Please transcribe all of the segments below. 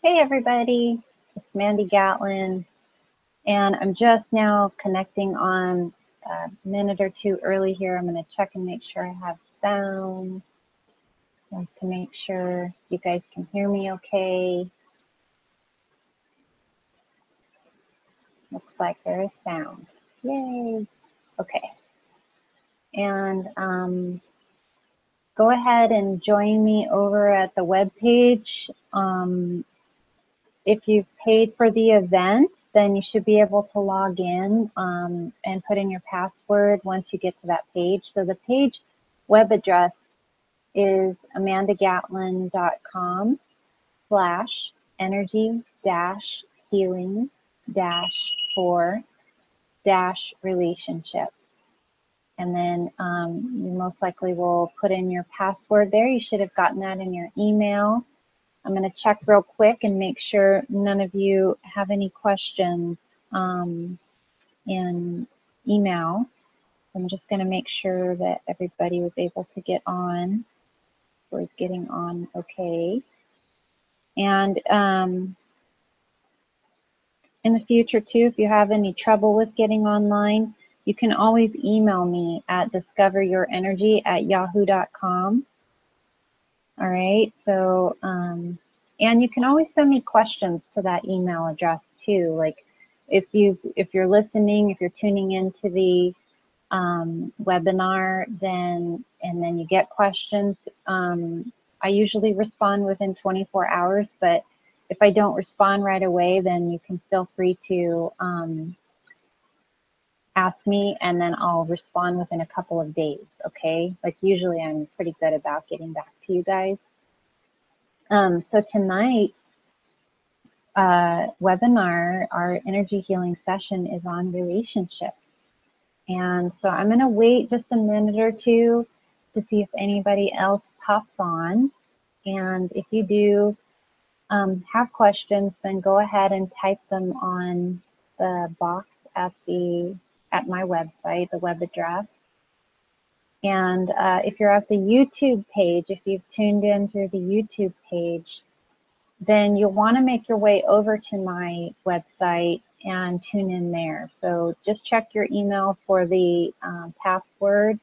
Hey everybody, it's Mandy Gatlin, and I'm just now connecting on a minute or two early here. I'm going to check and make sure I have sound. I want to make sure you guys can hear me okay. Looks like there is sound. Yay! Okay, and go ahead and join me over at the webpage. If you've paid for the event, then you should be able to log in and put in your password once you get to that page. So the page web address is amanda-gatlin.com/energy-healing-for-relationships. And then you most likely will put in your password there. You should have gotten that in your email. I'm going to check real quick and make sure none of you have any questions in email. I'm just going to make sure that everybody was able to get on, or is getting on okay. And in the future too, if you have any trouble with getting online, you can always email me at discoveryourenergy@yahoo.com. All right, so, and you can always send me questions to that email address too. Like if you're listening, if you're tuning into the webinar, and then you get questions, I usually respond within 24 hours, but if I don't respond right away, then you can feel free to ask me, and then I'll respond within a couple of days, okay? Like usually I'm pretty good about getting back to you guys. So tonight's webinar, our energy healing session, is on relationships. And so I'm going to wait just a minute or two to see if anybody else pops on. And if you do have questions, then go ahead and type them on the box at my website, the web address. And if you're at the YouTube page, if you've tuned in through the YouTube page, then you'll want to make your way over to my website and tune in there. So just check your email for the password,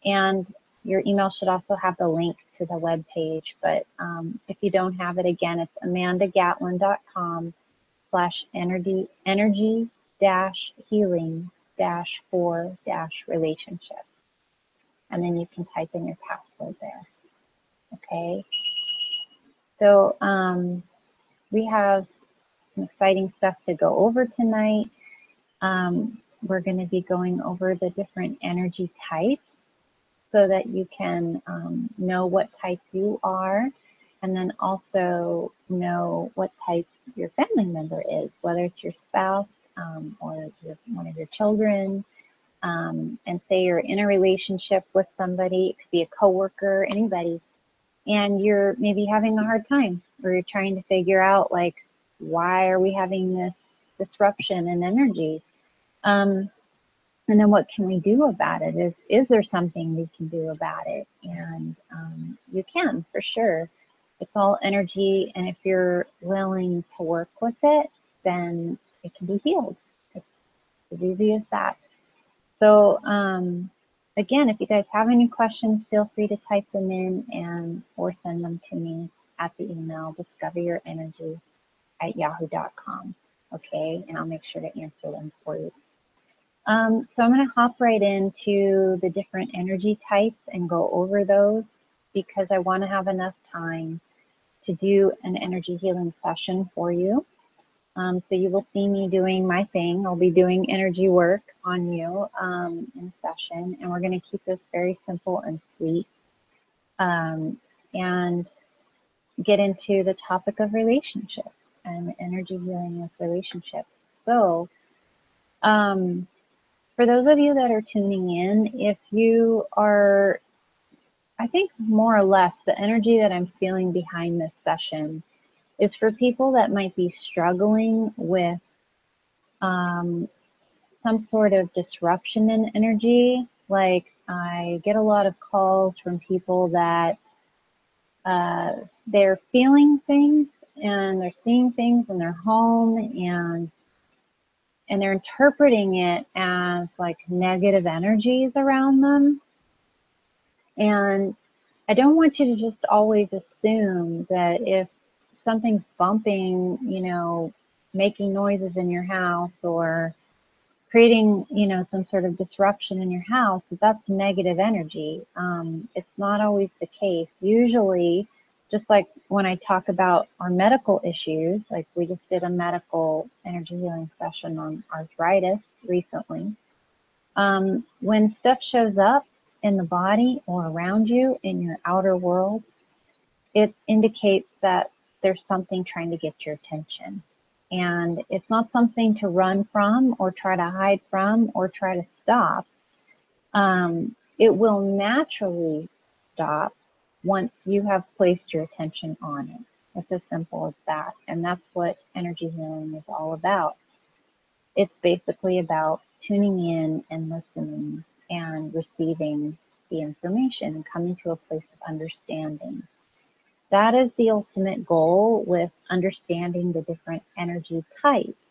and your email should also have the link to the web page. But if you don't have it, again, it's amanda-gatlin.com/energy-healing-for-relationships. And then you can type in your password there. Okay. So we have some exciting stuff to go over tonight. We're going to be going over the different energy types so that you can know what type you are, and then also know what type your family member is, whether it's your spouse or one of your children. And say you're in a relationship with somebody, it could be a coworker, anybody, and you're maybe having a hard time, or you're trying to figure out, like, why are we having this disruption in energy? And then what can we do about it? Is there something we can do about it? And you can, for sure. It's all energy, and if you're willing to work with it, then it can be healed. It's as easy as that. So again, if you guys have any questions, feel free to type them in or send them to me at the email discoveryourenergy@yahoo.com. Okay, and I'll make sure to answer them for you. So I'm going to hop right into the different energy types and go over those, because I want to have enough time to do an energy healing session for you. So you will see me doing my thing. I'll be doing energy work on you in session, and we're going to keep this very simple and sweet, and get into the topic of relationships and energy healing with relationships. So for those of you that are tuning in, if you are, I think more or less the energy that I'm feeling behind this session is for people that might be struggling with some sort of disruption in energy. Like, I get a lot of calls from people that they're feeling things, and they're seeing things in their home, and they're interpreting it as like negative energies around them. And I don't want you to just always assume that if something's bumping, you know, making noises in your house or creating, you know, some sort of disruption in your house, that's negative energy. It's not always the case. Usually, just like when I talk about our medical issues, like we just did a medical energy healing session on arthritis recently. When stuff shows up in the body or around you in your outer world, it indicates that there's something trying to get your attention. And it's not something to run from or try to hide from or try to stop. It will naturally stop once you have placed your attention on it. It's as simple as that. And that's what energy healing is all about. It's basically about tuning in and listening and receiving the information and coming to a place of understanding. That is the ultimate goal with understanding the different energy types.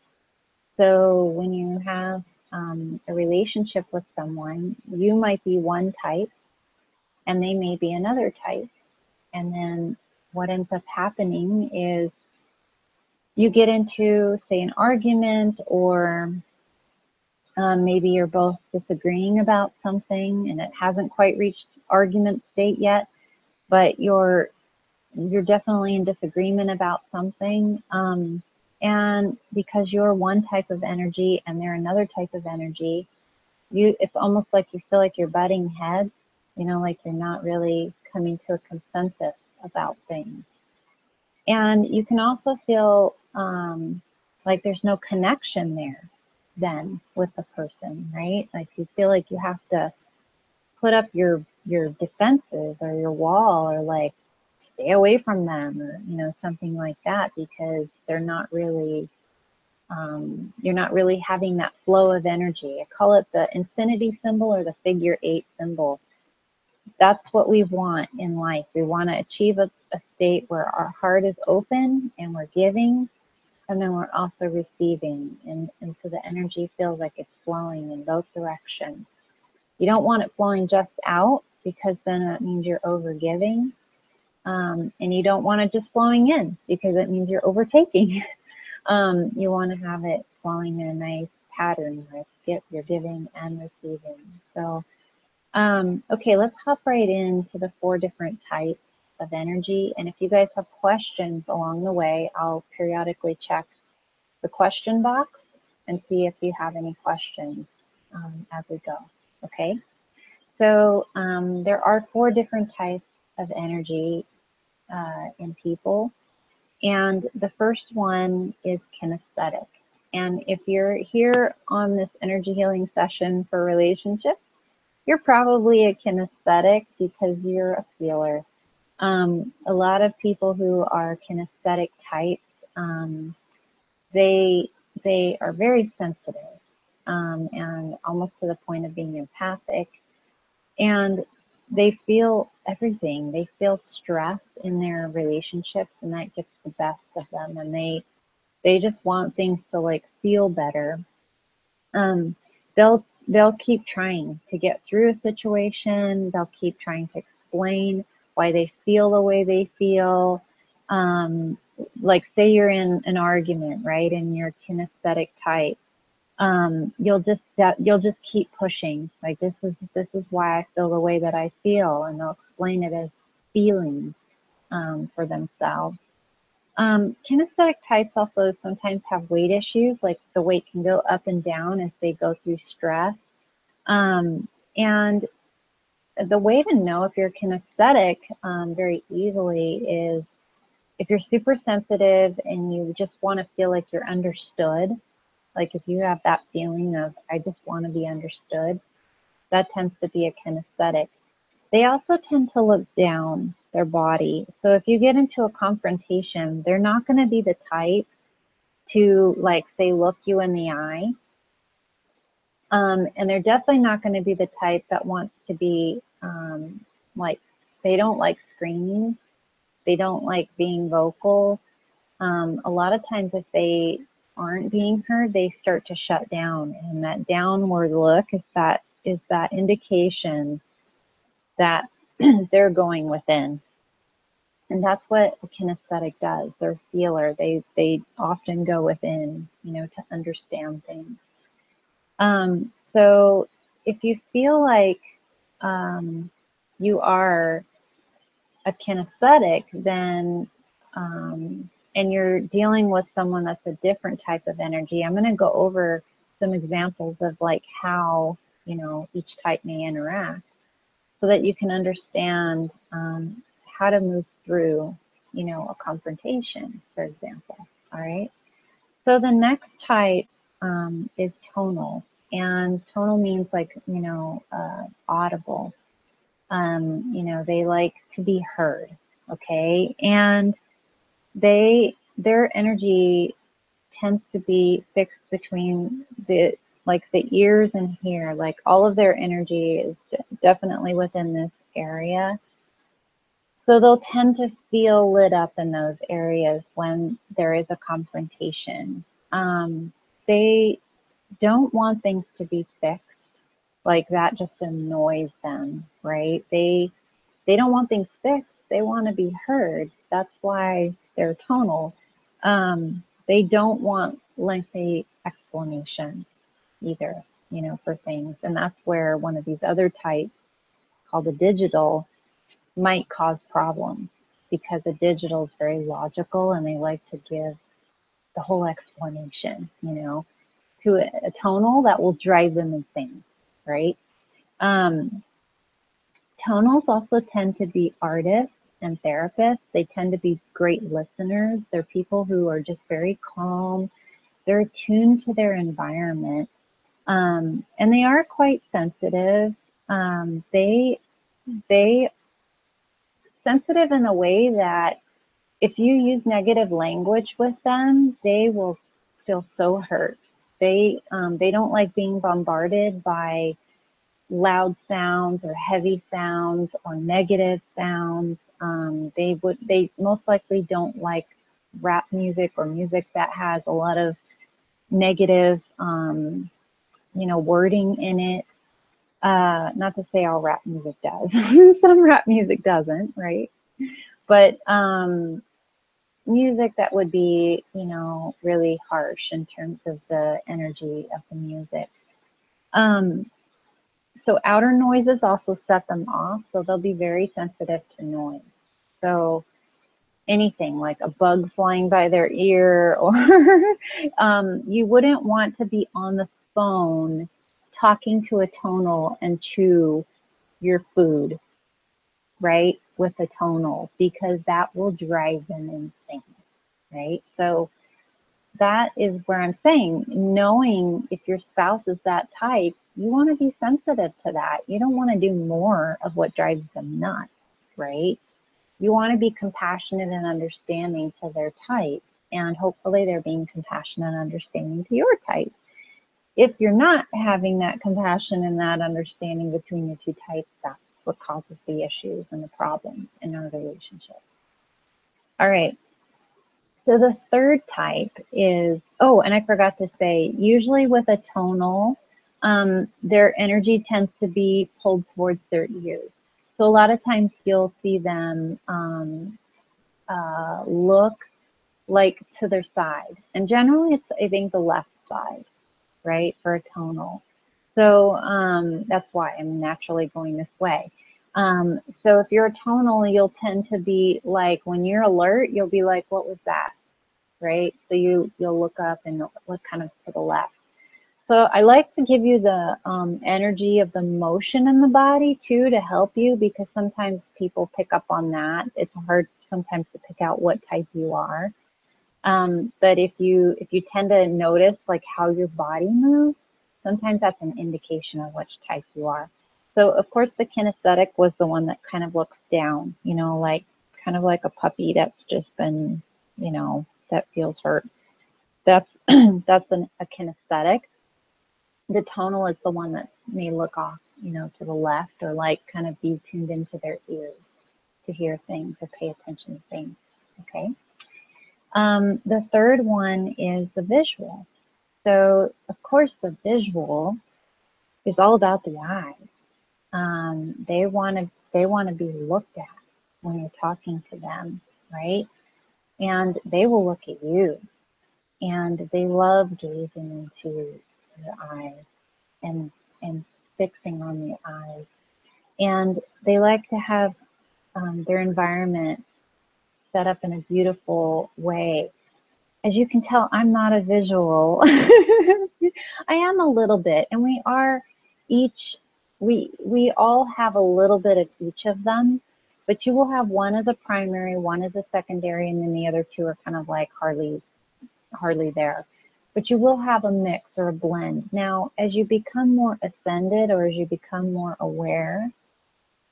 So when you have a relationship with someone, you might be one type and they may be another type. And then what ends up happening is you get into, say, an argument, or maybe you're both disagreeing about something and it hasn't quite reached argument state yet, but you're definitely in disagreement about something. And because you're one type of energy and they're another type of energy, it's almost like you feel like you're butting heads, you know, like you're not really coming to a consensus about things. And you can also feel like there's no connection there then with the person, right? Like you feel like you have to put up your defenses or your wall, or like stay away from them, or you know, something like that, because they're not really you're not really having that flow of energy. I call it the infinity symbol or the figure 8 symbol. That's what we want in life. We want to achieve a state where our heart is open and we're giving, and then we're also receiving, and so the energy feels like it's flowing in both directions. You don't want it flowing just out, because then that means you're over giving. And you don't want it just flowing in, because it means you're overtaking. You want to have it flowing in a nice pattern where you're giving and receiving. So, okay, let's hop right into the 4 different types of energy. And if you guys have questions along the way, I'll periodically check the question box and see if you have any questions as we go. Okay, so there are 4 different types of energy in people. And the first one is kinesthetic. And if you're here on this energy healing session for relationships, you're probably a kinesthetic because you're a feeler. A lot of people who are kinesthetic types, they are very sensitive and almost to the point of being empathic. And they feel everything. They feel stress in their relationships, and that gets the best of them. And they just want things to like feel better. They'll keep trying to get through a situation. They'll keep trying to explain why they feel the way they feel. Like say you're in an argument, right? And you're kinesthetic type. You'll just keep pushing. Like this is why I feel the way that I feel, and they'll explain it as feeling for themselves. Kinesthetic types also sometimes have weight issues, like the weight can go up and down as they go through stress. And the way to know if you're kinesthetic very easily is if you're super sensitive and you just want to feel like you're understood. Like if you have that feeling of, I just want to be understood, that tends to be a kinesthetic. They also tend to look down their body. So if you get into a confrontation, they're not going to be the type to like say, look you in the eye. And they're definitely not going to be the type that wants to be like, they don't like screaming. They don't like being vocal. A lot of times if they aren't being heard, they start to shut down, and that downward look is that indication that they're going within. And that's what a kinesthetic does. They're a feeler. They often go within, you know, to understand things. So if you feel like you are a kinesthetic, then and you're dealing with someone that's a different type of energy, I'm going to go over some examples of like how, you know, each type may interact, so that you can understand how to move through, you know, a confrontation, for example. All right. So the next type is tonal, and tonal means like, you know, audible. You know, they like to be heard. Okay, and their energy tends to be fixed between the ears and here. Like all of their energy is definitely within this area. So they'll tend to feel lit up in those areas when there is a confrontation. They don't want things to be fixed. Like that just annoys them, right? They don't want things fixed. They want to be heard. That's why they're tonal. They don't want lengthy explanations either, you know, for things. And that's where one of these other types called a digital might cause problems, because a digital is very logical and they like to give the whole explanation, you know. To a tonal, that will drive them insane, right? Tonals also tend to be artists and therapists. They tend to be great listeners. They're people who are just very calm. They're attuned to their environment. And they are quite sensitive. They sensitive in a way that if you use negative language with them, they will feel so hurt. They don't like being bombarded by loud sounds or heavy sounds or negative sounds. They most likely don't like rap music or music that has a lot of negative, you know, wording in it. Not to say all rap music does. Some rap music doesn't, right? But music that would be, you know, really harsh in terms of the energy of the music. So outer noises also set them off, so they'll be very sensitive to noise. So anything like a bug flying by their ear, or you wouldn't want to be on the phone talking to a tonal and chew your food, right, with a tonal, because that will drive them insane, right? So that is where I'm saying, knowing if your spouse is that type, you want to be sensitive to that. You don't want to do more of what drives them nuts, right? You want to be compassionate and understanding to their type, and hopefully they're being compassionate and understanding to your type. If you're not having that compassion and that understanding between the two types, that's what causes the issues and the problems in our relationship. All right. So the third type is, oh, and I forgot to say, usually with a tonal, their energy tends to be pulled towards their ears. So a lot of times you'll see them look like to their side. And generally it's, I think, the left side, right, for a tonal. So that's why I'm naturally going this way. So if you're a tonal, you'll tend to be like, when you're alert, you'll be like, what was that? Right? So you'll look up and look kind of to the left. So I like to give you the energy of the motion in the body too, to help you, because sometimes people pick up on that. It's hard sometimes to pick out what type you are. But if you tend to notice like how your body moves, sometimes that's an indication of which type you are. So of course the kinesthetic was the one that kind of looks down, you know, like kind of like a puppy that's just been, you know, that feels hurt. That's that's a kinesthetic. The tonal is the one that may look off, you know, to the left, or like kind of be tuned into their ears to hear things or pay attention to things. Okay. The third one is the visual. So, of course, the visual is all about the eyes. They want to be looked at when you're talking to them, right? And they will look at you, and they love gazing into your eyes and fixing on the eyes. And they like to have their environment set up in a beautiful way. As you can tell, I'm not a visual. I am a little bit, and we are each, we all have a little bit of each of them, but you will have one as a primary, one as a secondary, and then the other two are kind of like hardly there. But you will have a mix or a blend. Now, as you become more ascended or as you become more aware,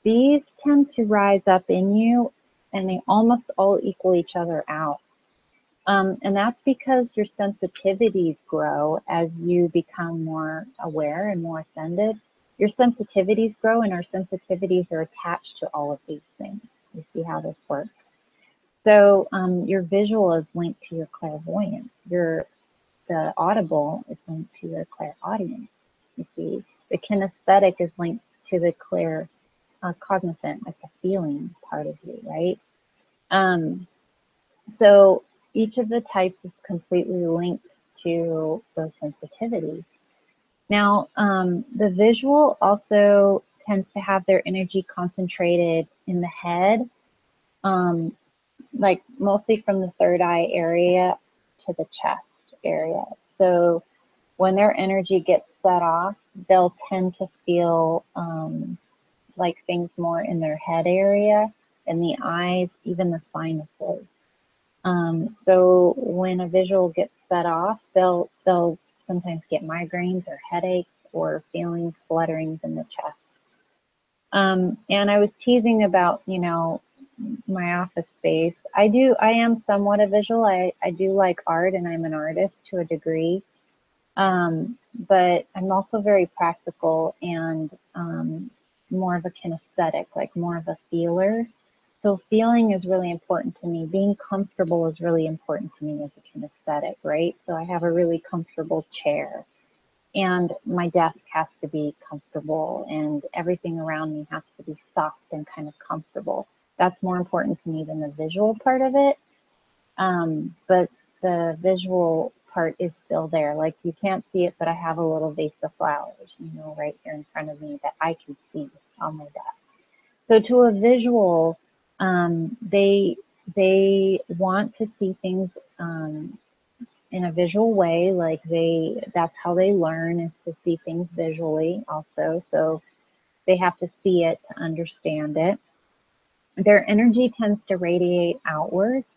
these tend to rise up in you and they almost all equal each other out. And that's because your sensitivities grow as you become more aware and more ascended. Your sensitivities grow, and our sensitivities are attached to all of these things. You see how this works? So your visual is linked to your clairvoyance. The audible is linked to your clairaudience. You see, the kinesthetic is linked to the cognizant, like the feeling part of you, right? So each of the types is completely linked to those sensitivities. Now, the visual also tends to have their energy concentrated in the head, like mostly from the third eye area to the chest area. So when their energy gets set off, they'll tend to feel like things more in their head area, in the eyes, even the sinuses. So when a visual gets set off, they'll sometimes get migraines or headaches or feelings, flutterings in the chest. And I was teasing about, my office space. I am somewhat a visual. I do like art and I'm an artist to a degree. But I'm also very practical and more of a kinesthetic, like more of a feeler. So feeling is really important to me. Being comfortable is really important to me as a kinesthetic, right? So I have a really comfortable chair and my desk has to be comfortable and everything around me has to be soft and kind of comfortable. That's more important to me than the visual part of it. But the visual part is still there. Like you can't see it, but I have a little vase of flowers, right here in front of me that I can see on my desk. So to a visual, they want to see things in a visual way. Like that's how they learn, is to see things visually also. So they have to see it to understand it. Their energy tends to radiate outwards.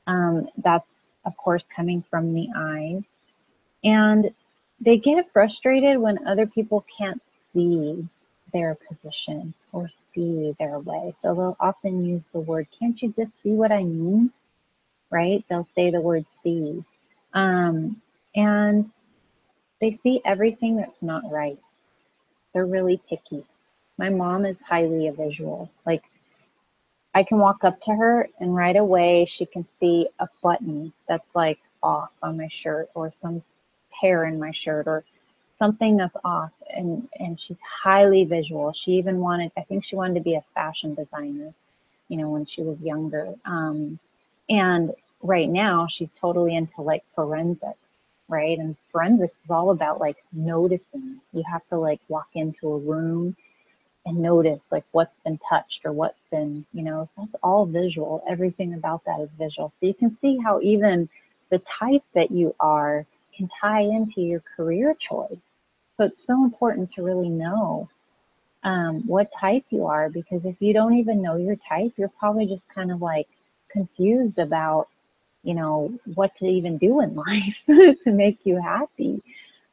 That's of course coming from the eyes. And they get frustrated when other people can't see their position or see their way. So they'll often use the word, can't you just see what I mean? Right? They'll say the word see. And they see everything that's not right. They're really picky. My mom is highly a visual. Like I can walk up to her and right away she can see a button that's like off on my shirt or some tear in my shirt or something that's off, and she's highly visual. She even I think she wanted to be a fashion designer, when she was younger. And right now she's totally into like forensics, right? And forensics is all about like noticing. You have to like walk into a room and notice like what's been touched or what's been, so that's all visual. Everything about that is visual. So you can see how even the type that you are can tie into your career choice. So it's so important to really know what type you are, because if you don't even know your type, you're probably just kind of like confused about, what to even do in life to make you happy.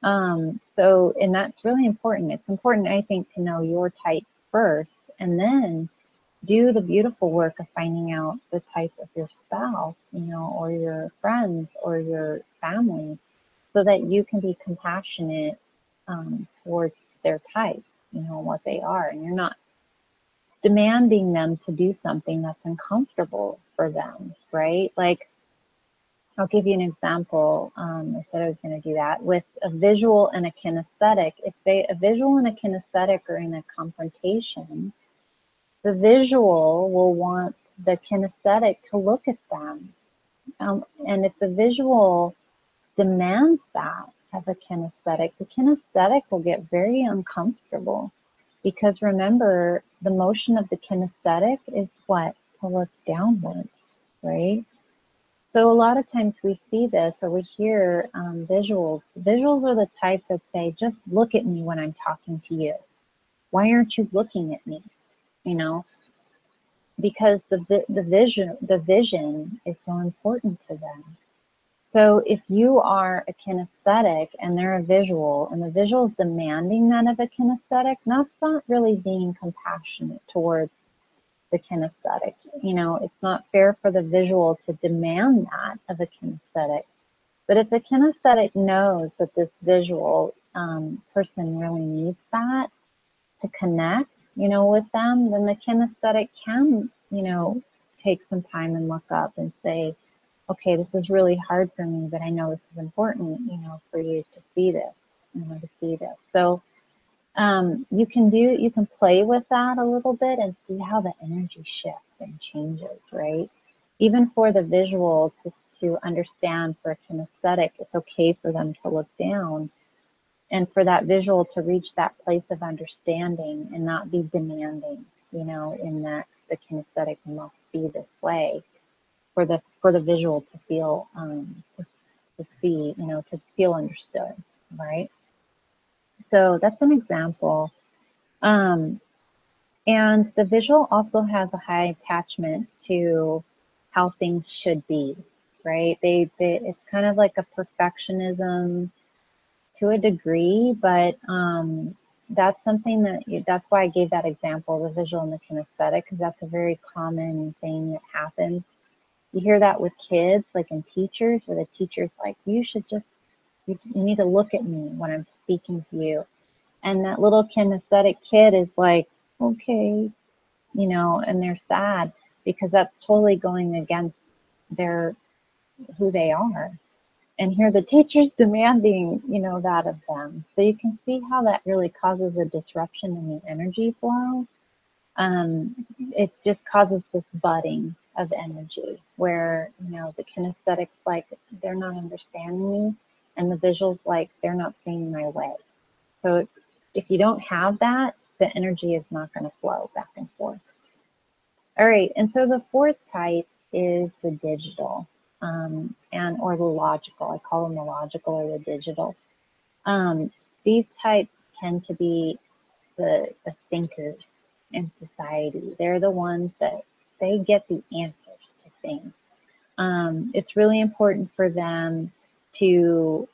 And that's really important. It's important, I think, to know your type first and then do the beautiful work of finding out the type of your spouse, or your friends or your family, so that you can be compassionate towards their type, what they are. And you're not demanding them to do something that's uncomfortable for them, right? Like I'll give you an example. I said I was going to do that with a visual and a kinesthetic. If a visual and a kinesthetic are in a confrontation, the visual will want the kinesthetic to look at them. And if the visual demands that of a kinesthetic, the kinesthetic will get very uncomfortable, because remember, the motion of the kinesthetic is what? To look downwards, right? So a lot of times we see this, or we hear visuals. Visuals are the type that say, just look at me when I'm talking to you. Why aren't you looking at me? You know, because the vision is so important to them. So if you are a kinesthetic and they're a visual, and the visual is demanding that of a kinesthetic, that's not really being compassionate towards the kinesthetic. You know, it's not fair for the visual to demand that of a kinesthetic. But if the kinesthetic knows that this visual person really needs that to connect, you know, with them, then the kinesthetic can, you know, take some time and look up and say, okay, this is really hard for me, but I know this is important, you know, for you to see this, you know, to see this. So you can play with that a little bit and see how the energy shifts and changes, right? Even for the visual to understand, for a kinesthetic, it's okay for them to look down, and for that visual to reach that place of understanding and not be demanding, you know, in that the kinesthetic must be this way, for the visual to feel to see, you know, to feel understood, right? So that's an example. And the visual also has a high attachment to how things should be, right? It's kind of like a perfectionism to a degree, but that's something that's why I gave that example, the visual and the kinesthetic, because that's a very common thing that happens. You hear that with kids, like in teachers, where the teacher's like, you need to look at me when I'm speaking to you. And that little kinesthetic kid is like, okay, you know, and they're sad because that's totally going against who they are. And here the teacher's demanding, you know, that of them. So you can see how that really causes a disruption in the energy flow. It just causes this budding of energy where, you know, the kinesthetics like, they're not understanding me, and the visuals like, they're not seeing my way. So if you don't have that, the energy is not going to flow back and forth. All right, and so the fourth type is the digital, or the logical. I call them the logical or the digital. These types tend to be the thinkers in society. They're the ones that they get the answers to things. It's really important for them to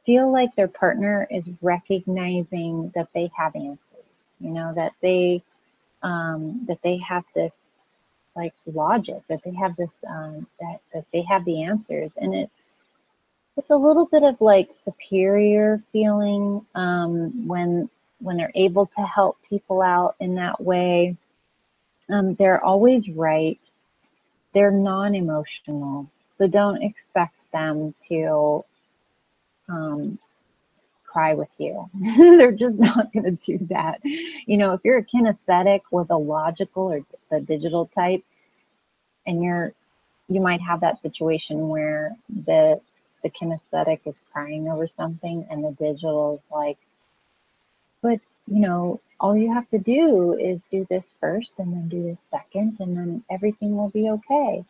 feel like their partner is recognizing that they have answers, you know, that they have this like logic, that they have this that they have the answers, and it's a little bit of like superior feeling when they're able to help people out in that way. They're always right. They're non-emotional, so don't expect them to cry with you. They're just not going to do that. You know, if you're a kinesthetic with a logical or the digital type, and you might have that situation where the kinesthetic is crying over something and the digital is like, but you know, all you have to do is do this first and then do this second, and then everything will be okay.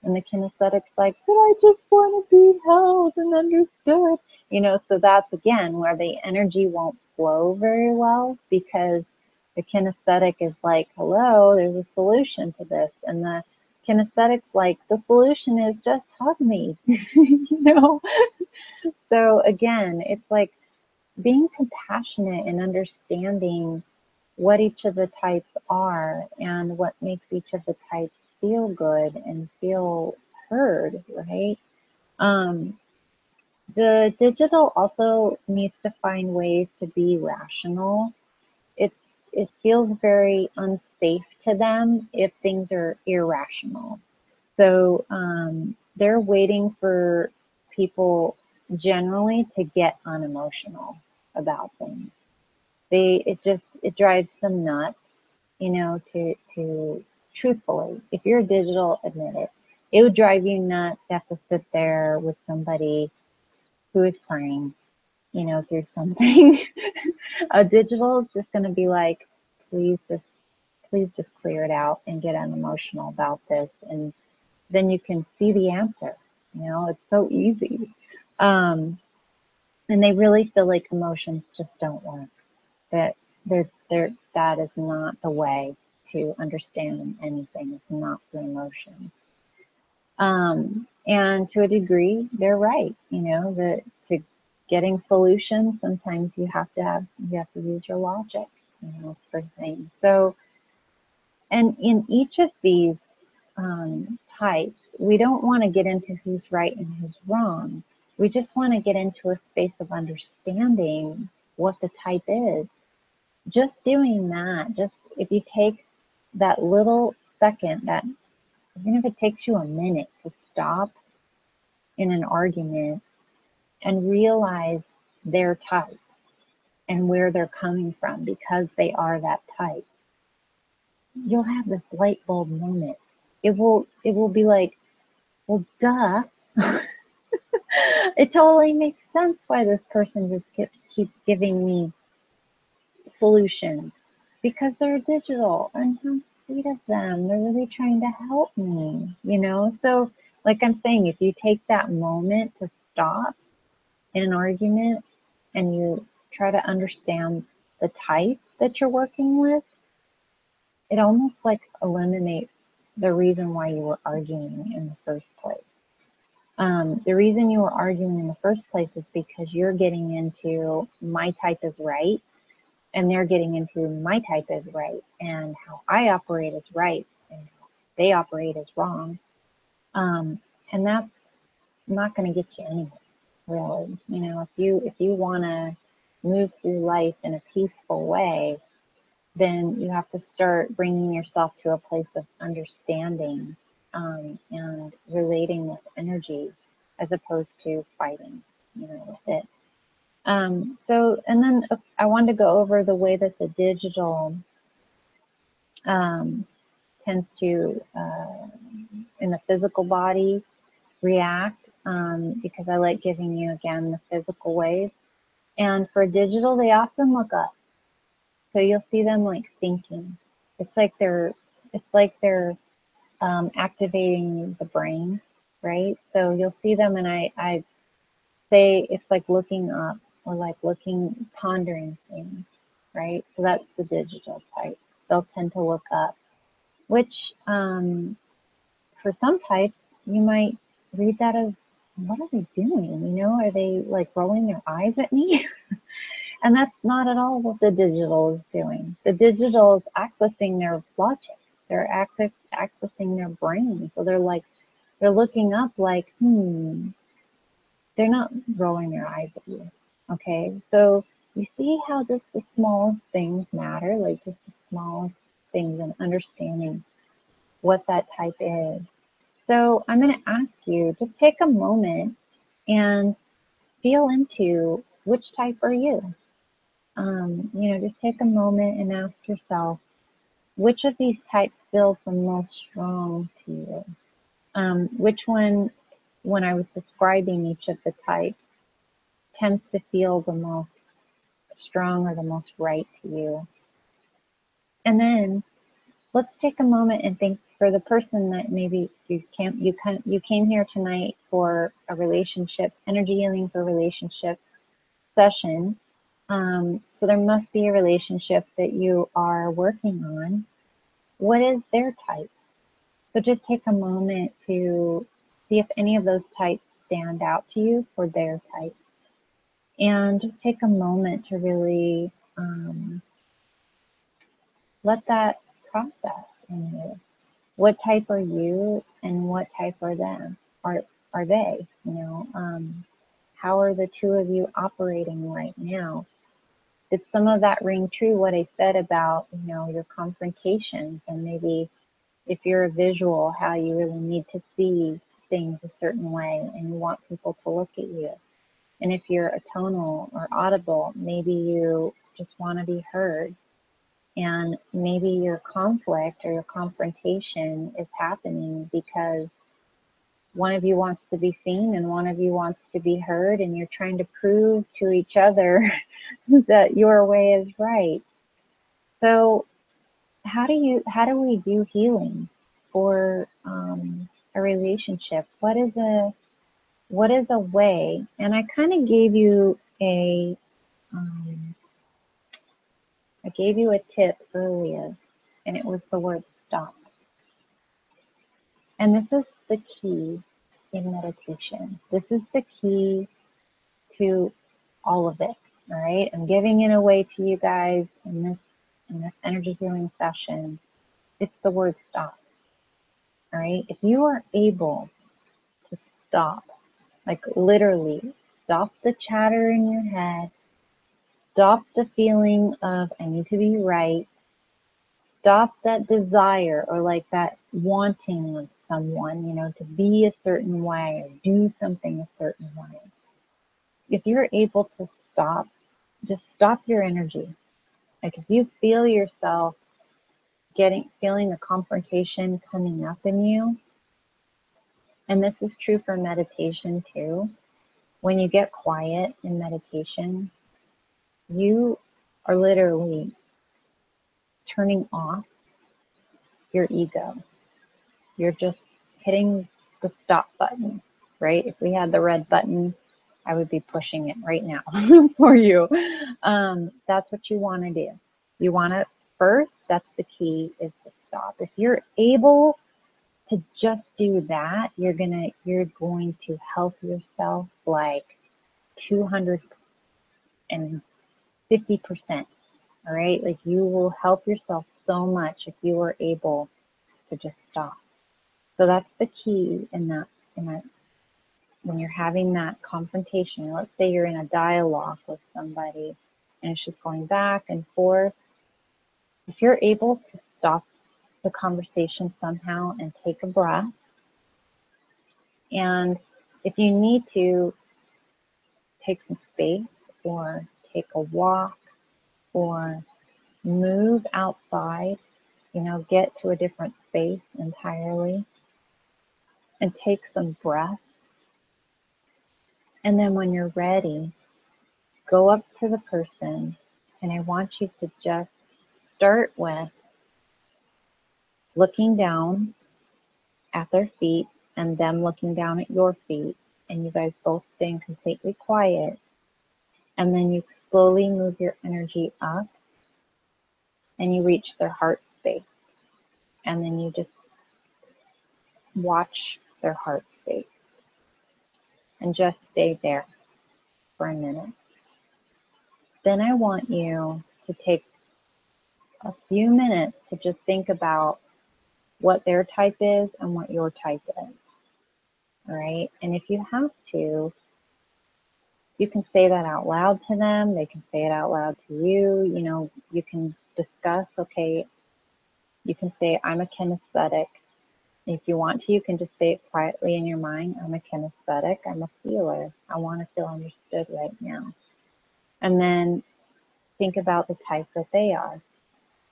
And the kinesthetic's like, but I just want to be held and understood. You know, so that's again where the energy won't flow very well, because the kinesthetic is like, hello, there's a solution to this. And the kinesthetic's like, the solution is just hug me, you know? So again, it's like being compassionate and understanding what each of the types are and what makes each of the types feel good and feel heard, right? The digital also needs to find ways to be rational. It feels very unsafe to them if things are irrational. So they're waiting for people generally to get unemotional about things. It drives them nuts, you know, to truthfully, if you're digital, admit it. It would drive you nuts to have to sit there with somebody who is crying, you know, through something. A digital is just going to be like, please just clear it out and get unemotional about this, and then you can see the answer. You know, it's so easy. And they really feel like emotions just don't work. That that is not the way to understand anything. It's not through emotions. And to a degree, they're right. You know, that to getting solutions, sometimes you have to use your logic, you know, for things. So, and in each of these types, we don't want to get into who's right and who's wrong. We just want to get into a space of understanding what the type is. Just doing that, just if you take that little second, that even if it takes you a minute to stop in an argument and realize their type and where they're coming from because they are that type, you'll have this light bulb moment. It will be like, well, duh. It totally makes sense why this person just keeps giving me solutions, because they're digital, and how sweet of them. They're really trying to help me, you know? So, like I'm saying, if you take that moment to stop in an argument and you try to understand the type that you're working with, it almost like eliminates the reason why you were arguing in the first place. The reason you were arguing in the first place is because you're getting into my type is right, and they're getting into my type is right, and how I operate is right, and how they operate is wrong. And that's not going to get you anywhere, really. You know, if you want to move through life in a peaceful way, then you have to start bringing yourself to a place of understanding, and relating with energy as opposed to fighting, you know, with it. So, and then I wanted to go over the way that the digital tends to, in the physical body, react, because I like giving you, again, the physical ways. And for digital, they often look up. So you'll see them like thinking. It's like they're activating the brain, right? So you'll see them, and I say it's like looking up, or like pondering things, right? So that's the digital type. They'll tend to look up, which for some types, you might read that as, what are they doing? You know, are they like rolling their eyes at me? And that's not at all what the digital is doing. The digital is accessing their logic. They're accessing their brain. So they're looking up like, they're not rolling their eyes at you. Okay. So you see how just the smallest things matter, like just the smallest things, and understanding what that type is. So I'm going to ask you, just take a moment and feel into which type are you? You know, just take a moment and ask yourself, which of these types feels the most strong to you? Which one, when I was describing each of the types, tends to feel the most strong or the most right to you? And then let's take a moment and think, for the person that maybe you came here tonight for a relationship, energy healing for relationship session. So there must be a relationship that you are working on. What is their type? So just take a moment to see if any of those types stand out to you for their type. And just take a moment to really let that process in you. What type are you, and what type are them? Are they? You know, how are the two of you operating right now? Did some of that ring true, what I said about, you know, your confrontations, and maybe if you're a visual, how you really need to see things a certain way and you want people to look at you. And if you're a tonal or audible, maybe you just want to be heard. And maybe your conflict or your confrontation is happening because one of you wants to be seen and one of you wants to be heard, and you're trying to prove to each other that your way is right. So how do we do healing for a relationship? What is a way? And I kind of gave you I gave you a tip earlier, and it was the word stop. And this is the key in meditation. This is the key to all of it. All right. I'm giving it away to you guys in this energy healing session. It's the word stop. All right. If you are able to stop, like literally stop the chatter in your head, stop the feeling of I need to be right, stop that desire or like that wanting of someone, to be a certain way or do something a certain way. If you're able to stop, just stop your energy. Like if you feel yourself feeling the confrontation coming up in you, and this is true for meditation too, when you get quiet in meditation, you are literally turning off your ego. You're just hitting the stop button, right? If we had the red button, I would be pushing it right now for you. That's what you want to do. You want to first, that's the key, is to stop. If you're able to just do that, you're going to help yourself like 250%. All right? Like you will help yourself so much if you are able to just stop. So that's the key in that when you're having that confrontation. Let's say you're in a dialogue with somebody and it's just going back and forth. If you're able to stop the conversation somehow and take a breath, and if you need to take some space or take a walk or move outside, get to a different space entirely and take some breaths. And then when you're ready, go up to the person, and I want you to just start with looking down at their feet and them looking down at your feet, and you guys both staying completely quiet. And then you slowly move your energy up and you reach their heart space. And then you just watch their heart space and just stay there for a minute. Then I want you to take a few minutes to just think about what their type is and what your type is. All right. And if you have to, you can say that out loud to them. They can say it out loud to you. You can discuss, okay, you can say, I'm a kinesthetic. If you want to, you can just say it quietly in your mind. I'm a kinesthetic. I'm a feeler. I want to feel understood right now. And then think about the type that they are.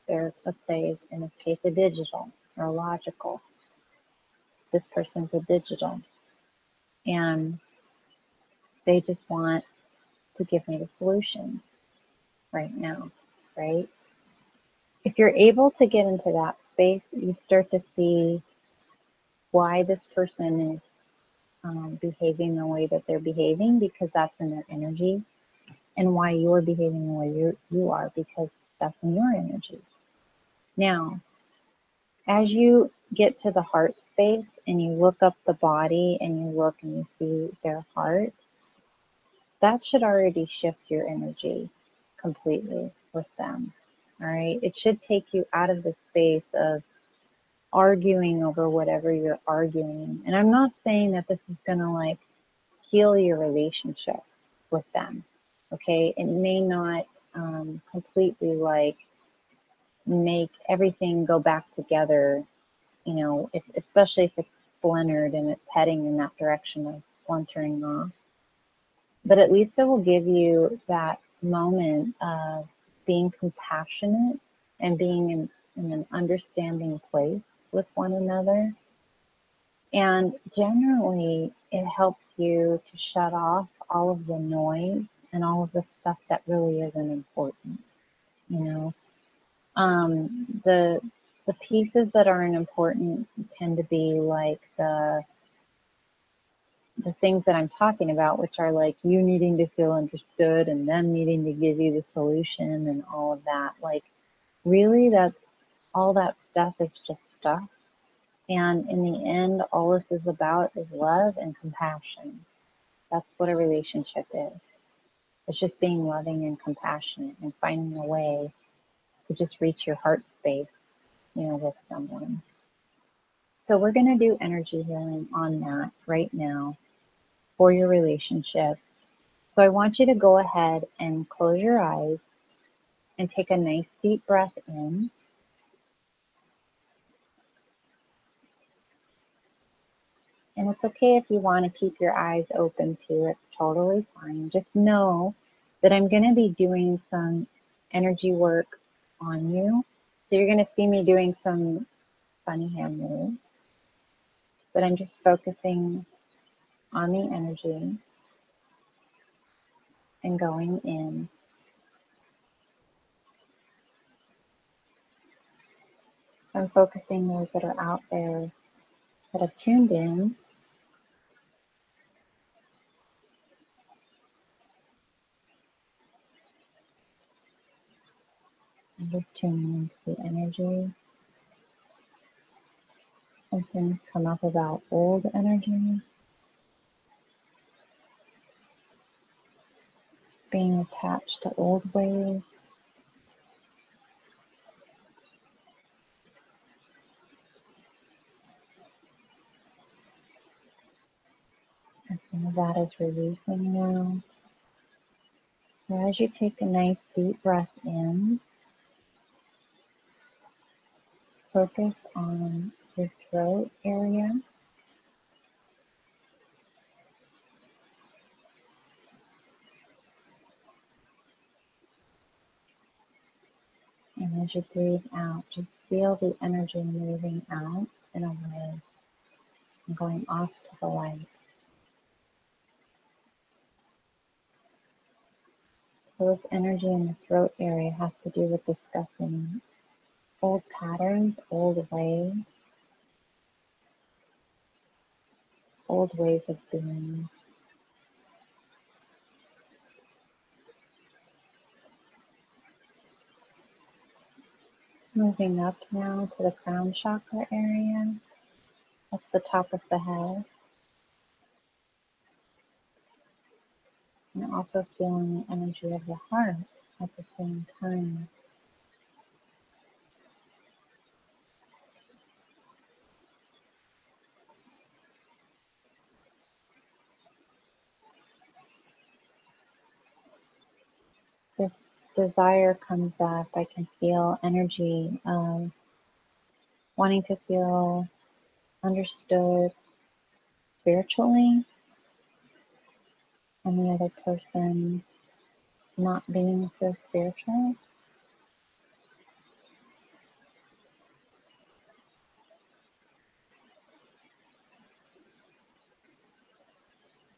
They're, let's say, in this case, a digital or a logical. This person's a digital. And they just want to give me the solutions right now, right? If you're able to get into that space, you start to see why this person is behaving the way that they're behaving, because that's in their energy, and why you're behaving the way you are, because that's in your energy. Now, as you get to the heart space and you look up the body and you look and you see their heart, that should already shift your energy completely with them. All right. It should take you out of the space of arguing over whatever you're arguing. And I'm not saying that this is going to like heal your relationship with them. Okay. It may not completely like make everything go back together, especially if it's splintered and it's heading in that direction of splintering off. But at least it will give you that moment of being compassionate and being in an understanding place with one another. And generally, it helps you to shut off all of the noise and all of the stuff that really isn't important. You know, the pieces that aren't important tend to be like the things that I'm talking about, which are like you needing to feel understood and them needing to give you the solution and all of that. Like, really, that's all that stuff is just stuff. And in the end, all this is about is love and compassion. That's what a relationship is. It's just being loving and compassionate and finding a way to just reach your heart space, with someone. So we're going to do energy healing on that right now for your relationship. So I want you to go ahead and close your eyes and take a nice deep breath in. And it's okay if you want to keep your eyes open too. It's totally fine. Just know that I'm going to be doing some energy work on you. So you're going to see me doing some funny hand moves. But I'm just focusing on the energy and going in. I'm focusing those that are out there that have tuned in. I'm just tuning into the energy. Some things come up about old energy, being attached to old ways. And some of that is releasing now. So as you take a nice deep breath in, focus on your throat area. And as you breathe out, just feel the energy moving out and away and going off to the light. So this energy in the throat area has to do with discussing old patterns, old ways of being. Moving up now to the crown chakra area. That's the top of the head. And also feeling the energy of the heart at the same time. This desire comes up. I can feel energy of wanting to feel understood spiritually, and the other person not being so spiritual.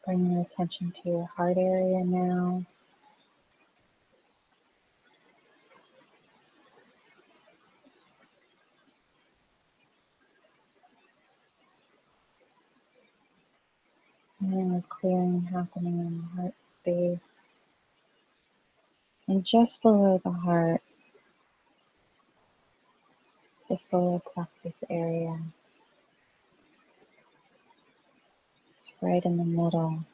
Bring your attention to your heart area now. And then a clearing happening in the heart space. And just below the heart, the solar plexus area. It's right in the middle.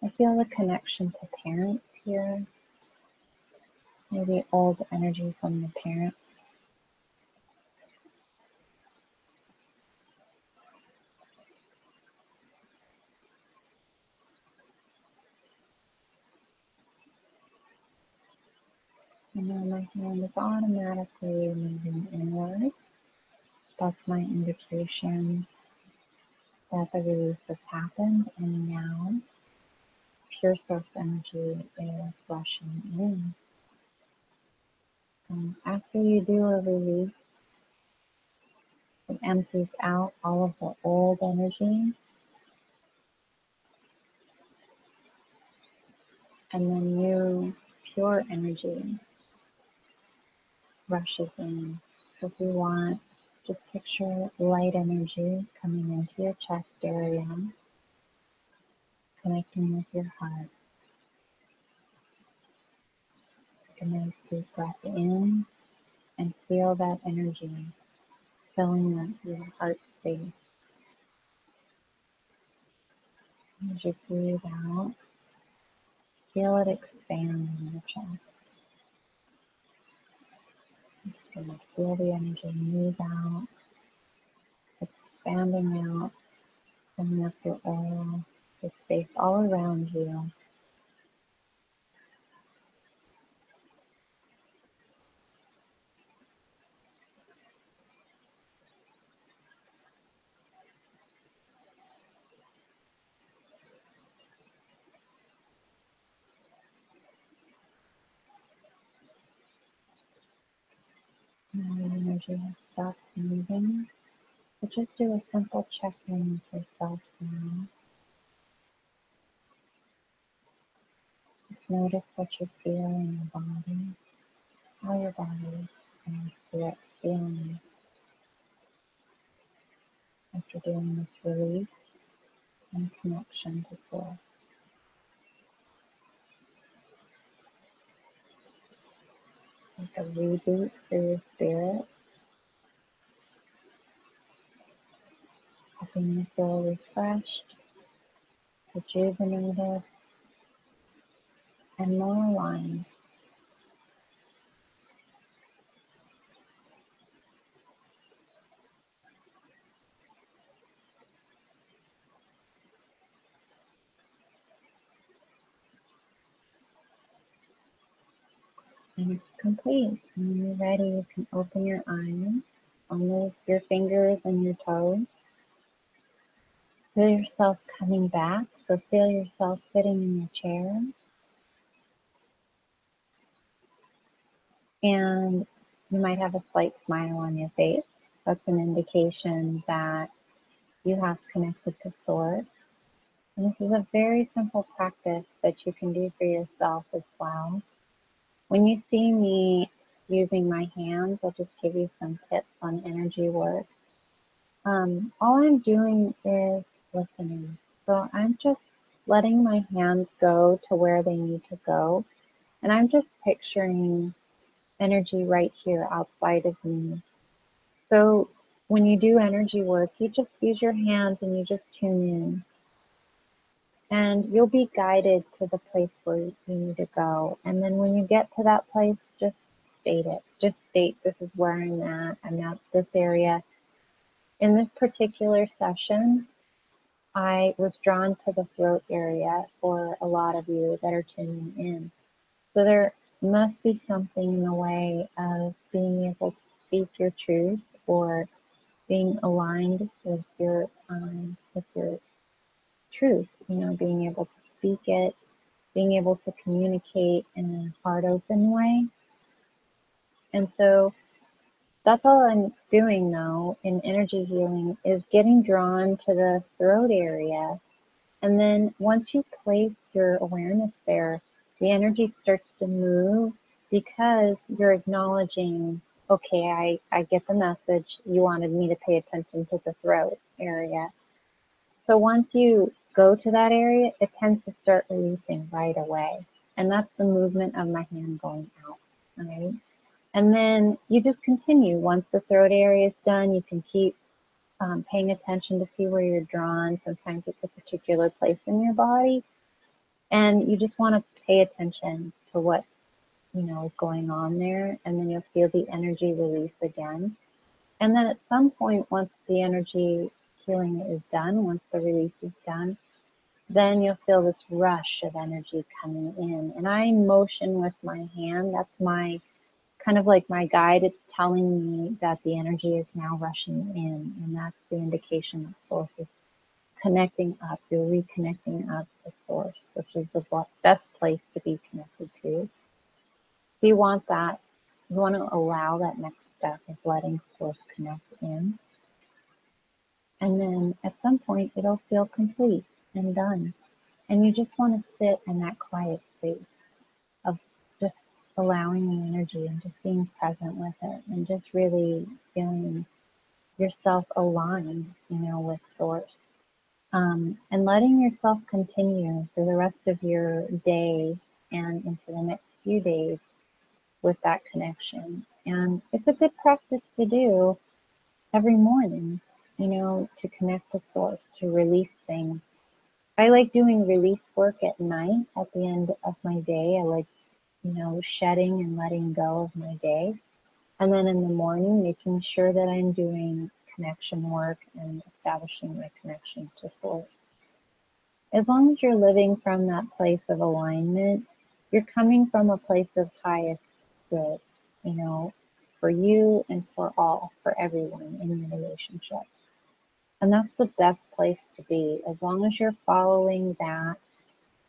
I feel a connection to parents here. Maybe old energy from the parents. And now my hand is automatically moving inward. That's my indication that the release has happened, and now pure source energy is rushing in. And after you do a release, it empties out all of the old energies, and then new pure energy rushes in. So if you want, just picture light energy coming into your chest area, connecting with your heart. Take a nice deep breath in and feel that energy filling up your heart space. As you breathe out, feel it expand in your chest. Just gonna feel the energy move out, expanding out, filling up your aura, the space all around you. Now the energy has stopped moving. But just do a simple check-in with yourself now. Just notice what you feel in your body, how your body and spirit feeling after doing this release and connection to source. Like a reboot for your spirit, helping you feel refreshed, rejuvenated, and more aligned. And it's complete. When you're ready, you can open your eyes, only your fingers and your toes. Feel yourself coming back, so feel yourself sitting in your chair. And you might have a slight smile on your face. That's an indication that you have connected to Source. And this is a very simple practice that you can do for yourself as well. When you see me using my hands, I'll just give you some tips on energy work. All I'm doing is listening. So I'm just letting my hands go to where they need to go. And I'm just picturing energy right here outside of me. So when you do energy work, you just use your hands and you just tune in. And you'll be guided to the place where you need to go. And then when you get to that place, just state it. Just state, this is where I'm at. I'm at this area. In this particular session, I was drawn to the throat area for a lot of you that are tuning in. So there must be something in the way of being able to speak your truth or being aligned with your truth, being able to speak it, being able to communicate in a heart open way. And so that's all I'm doing though in energy healing is getting drawn to the throat area. And then once you place your awareness there, the energy starts to move because you're acknowledging, okay, I get the message. You wanted me to pay attention to the throat area. So once you go to that area, it tends to start releasing right away. And that's the movement of my hand going out, right? And then you just continue. Once the throat area is done, you can keep paying attention to see where you're drawn. Sometimes it's a particular place in your body. And you just want to pay attention to what, is going on there. And then you'll feel the energy release again. And then at some point, once the energy healing is done, once the release is done, then you'll feel this rush of energy coming in. And I motion with my hand. That's my kind of like my guide. It's telling me that the energy is now rushing in, and that's the indication that source is connecting up. You're reconnecting up to source, which is the best place to be connected to. So you want that, you want to allow that next step of letting source connect in. And then at some point it'll feel complete and done. And you just want to sit in that quiet space of just allowing the energy and just being present with it and just really feeling yourself aligned, with source. And letting yourself continue through the rest of your day and into the next few days with that connection. And it's a good practice to do every morning, to connect to source, to release things. I like doing release work at night at the end of my day. I like, shedding and letting go of my day. And then in the morning, making sure that I'm doing connection work and establishing my connection to source. As long as you're living from that place of alignment, you're coming from a place of highest good, for you and for all, for everyone in your relationships. And that's the best place to be. As long as you're following that,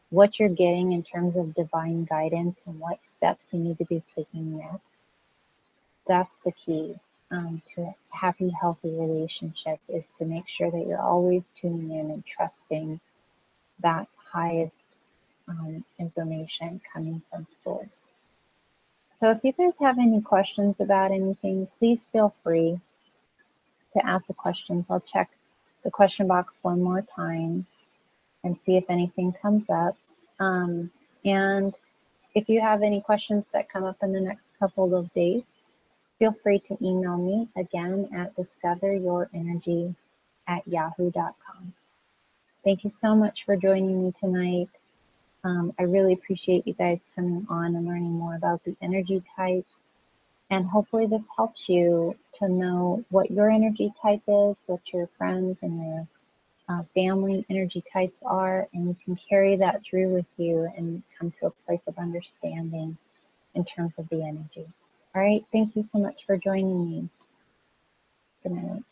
what you're getting in terms of divine guidance and what steps you need to be taking next, that's the key to a happy, healthy relationship, is to make sure that you're always tuning in and trusting that highest information coming from source. So if you guys have any questions about anything, please feel free to ask the questions. I'll check the question box one more time and see if anything comes up. And if you have any questions that come up in the next couple of days, feel free to email me again at discoveryourenergy@yahoo.com. Thank you so much for joining me tonight. I really appreciate you guys coming on and learning more about the energy types. And hopefully this helps you to know what your energy type is, what your friends and your family energy types are, and you can carry that through with you and come to a place of understanding in terms of the energy. All right, thank you so much for joining me. Good night.